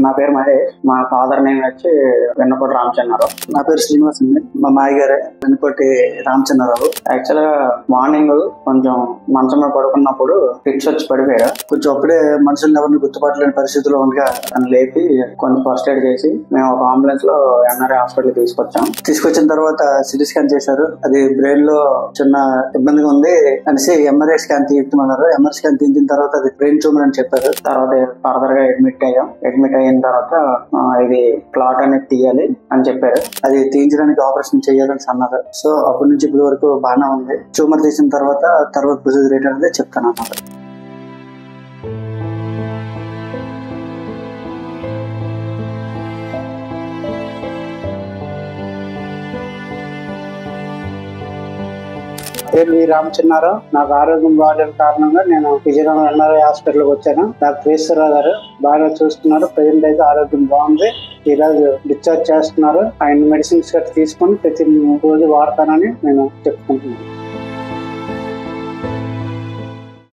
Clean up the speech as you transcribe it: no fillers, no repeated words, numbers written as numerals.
నా పేరు మహేష్. మా ఫాదర్ నేమ్ వచ్చి వెన్నకోటి రామచంద్రరావు. నా పేరు శ్రీనివాస్ అండి. మా మాయ గారే వెన్నకోటి రామచంద్రరావు. యాక్చువల్ గా మార్నింగ్ కొంచెం మంచం మీద పడుకున్నప్పుడు ఫిట్స్ వచ్చి పడిపోయారు. కొంచెం అప్పుడే మనుషులను ఎవరిని గుర్తుపట్టలేని పరిస్థితిలో ఉండగా తను లేపి కొంచెం ఫస్ట్ ఎయిడ్ చేసి మేము ఒక అంబులెన్స్ లో ఎన్ఆర్ఐ హాస్పిటల్ తీసుకొచ్చిన తర్వాత సిటీ స్కాన్ చేశారు. అది బ్రెయిన్ లో చిన్న ఇబ్బందిగా ఉంది అనేసి ఎంఆర్ఐ స్కాన్ తీయమన్నారు. ఎంఆర్ఐ స్కాన్ తీసిన తర్వాత అది బ్రెయిన్ ట్యూమర్ అని చెప్పారు. తర్వాత ఫర్దర్ గా అడ్మిట్ అయిన తర్వాత ఇది క్లాట్ అనేది తీయాలి అని చెప్పారు. అది తీయించడానికి ఆపరేషన్ చేయాలని అన్నారు. సో అప్పటి నుంచి ఇప్పటి వరకు బాగానే ఉంది. ట్యూమర్ తీసిన తర్వాత ప్రొసీజర్ ఏంటనేది చెప్తాను అన్నమాట. పేరు వి రామచంద్రరావు. నాకు ఆరోగ్యం బాగాలేని కారణంగా నేను విజయనగరం ఎన్ఆర్ఐ హాస్పిటల్కి వచ్చాను. డాక్టర్ ఈశ్వరరావు గారు బాగా చూస్తున్నారు. ప్రజెంట్ అయితే ఆరోగ్యం బాగుంది. ఈ రోజు డిశ్చార్జ్ చేస్తున్నారు. ఆయన మెడిసిన్స్ గట్రా తీసుకొని ప్రతి రోజు వాడతానని నేను చెప్పుకుంటున్నాను.